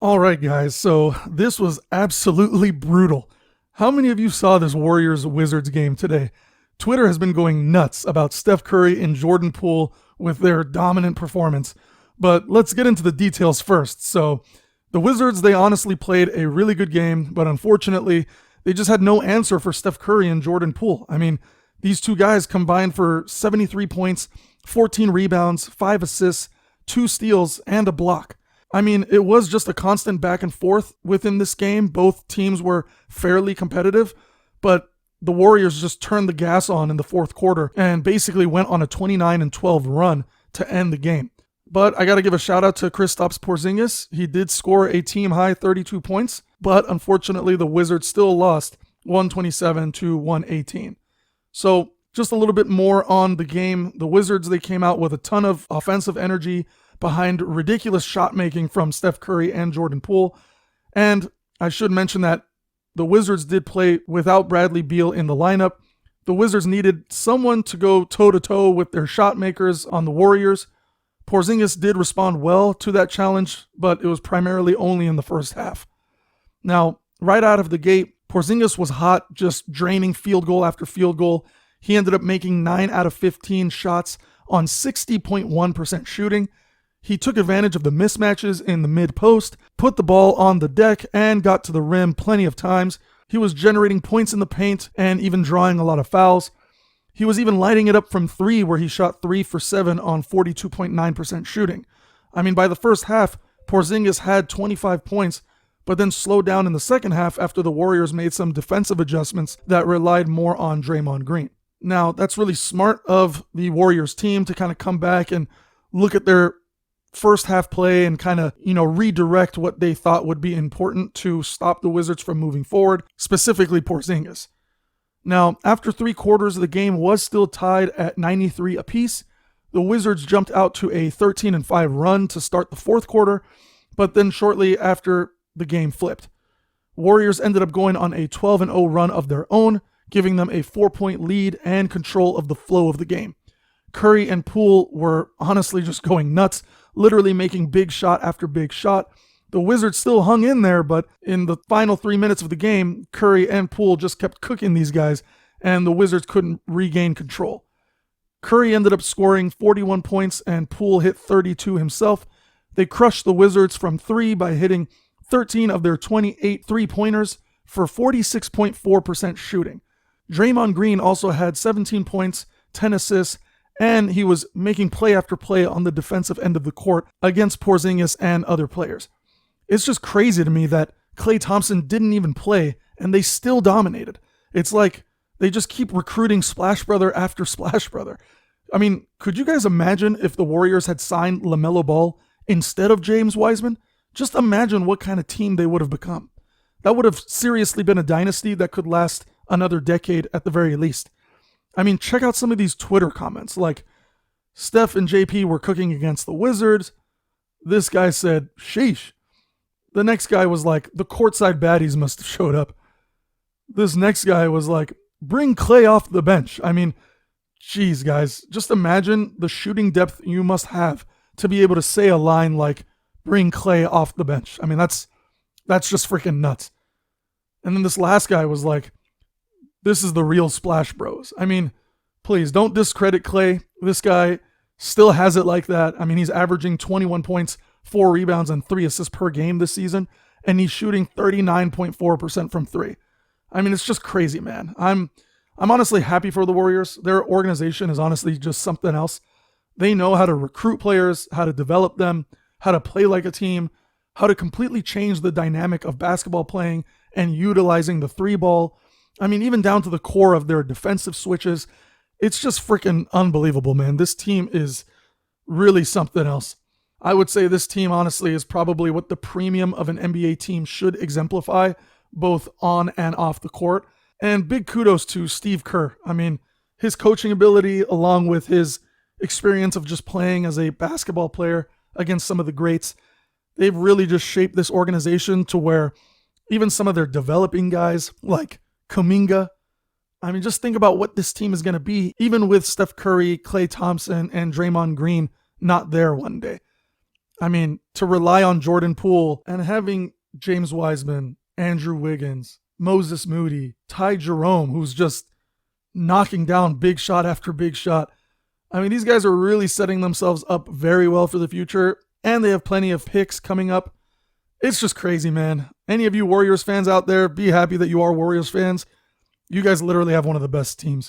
All right, guys, so this was absolutely brutal. How many of you saw this Warriors Wizards game today? Twitter has been going nuts about Steph Curry and Jordan Poole with their dominant performance. But let's get into the details first. So, the Wizards, they honestly played a really good game, but unfortunately, they just had no answer for Steph Curry and Jordan Poole. I mean, these two guys combined for 73 points, 14 rebounds, 5 assists, 2 steals, and a block. I mean, it was just a constant back and forth within this game. Both teams were fairly competitive, but the Warriors just turned the gas on in the fourth quarter and basically went on a 29-12 run to end the game. But I got to give a shout out to Kristaps Porzingis. He did score a team high 32 points, but unfortunately the Wizards still lost 127 to 118. So just a little bit more on the game. The Wizards, they came out with a ton of offensive energy behind ridiculous shot making from Steph Curry and Jordan Poole. And I should mention that the Wizards did play without Bradley Beal in the lineup. The Wizards needed someone to go toe-to-toe with their shot makers on the Warriors. Porzingis did respond well to that challenge, but it was primarily only in the first half. Now, right out of the gate, Porzingis was hot, just draining field goal after field goal. He ended up making 9 out of 15 shots on 60.1% shooting. He took advantage of the mismatches in the mid-post, put the ball on the deck, and got to the rim plenty of times. He was generating points in the paint and even drawing a lot of fouls. He was even lighting it up from 3, where he shot 3 for 7 on 42.9% shooting. I mean, by the first half, Porzingis had 25 points, but then slowed down in the second half after the Warriors made some defensive adjustments that relied more on Draymond Green. Now, that's really smart of the Warriors team to kind of come back and look at their first half play and kind of, redirect what they thought would be important to stop the Wizards from moving forward, specifically Porzingis. Now, after 3 quarters, the game was still tied at 93 apiece. The Wizards jumped out to a 13-5 run to start the fourth quarter, but then shortly after, the game flipped. Warriors ended up going on a 12-0 run of their own, giving them a 4-point lead and control of the flow of the game. Curry and Poole were honestly just going nuts, literally making big shot after big shot. The Wizards still hung in there, but in the final 3 minutes of the game, Curry and Poole just kept cooking these guys, and the Wizards couldn't regain control. Curry ended up scoring 41 points, and Poole hit 32 himself. They crushed the Wizards from 3 by hitting 13 of their 28 three-pointers for 46.4% shooting. Draymond Green also had 17 points, 10 assists, and he was making play after play on the defensive end of the court against Porzingis and other players. It's just crazy to me that Klay Thompson didn't even play, and they still dominated. It's like they just keep recruiting Splash Brother after Splash Brother. I mean, could you guys imagine if the Warriors had signed LaMelo Ball instead of James Wiseman? Just imagine what kind of team they would have become. That would have seriously been a dynasty that could last another decade at the very least. I mean, check out some of these Twitter comments, like Steph and JP were cooking against the Wizards. This guy said, sheesh. The next guy was like, the courtside baddies must have showed up. This next guy was like, bring Klay off the bench. I mean, geez, guys, just imagine the shooting depth you must have to be able to say a line like, bring Klay off the bench. I mean, that's just freaking nuts. And then this last guy was like, this is the real Splash Bros. I mean, please don't discredit Klay. This guy still has it like that. I mean, he's averaging 21 points, 4 rebounds, and 3 assists per game this season, and he's shooting 39.4% from 3. I mean, it's just crazy, man. I'm honestly happy for the Warriors. Their organization is honestly just something else. They know how to recruit players, how to develop them, how to play like a team, how to completely change the dynamic of basketball playing and utilizing the 3-ball. I mean, even down to the core of their defensive switches. It's just freaking unbelievable, man. This team is really something else. I would say this team, honestly, is probably what the premium of an NBA team should exemplify, both on and off the court. And big kudos to Steve Kerr. I mean, his coaching ability, along with his experience of just playing as a basketball player against some of the greats, they've really just shaped this organization to where even some of their developing guys, like Kuminga, I mean, just think about what this team is going to be, even with Steph Curry, Klay Thompson, and Draymond Green not there one day. I mean, to rely on Jordan Poole and having James Wiseman, Andrew Wiggins, Moses Moody, Ty Jerome, who's just knocking down big shot after big shot. I mean, these guys are really setting themselves up very well for the future, and they have plenty of picks coming up. It's just crazy, man. Any of you Warriors fans out there, be happy that you are Warriors fans. You guys literally have one of the best teams.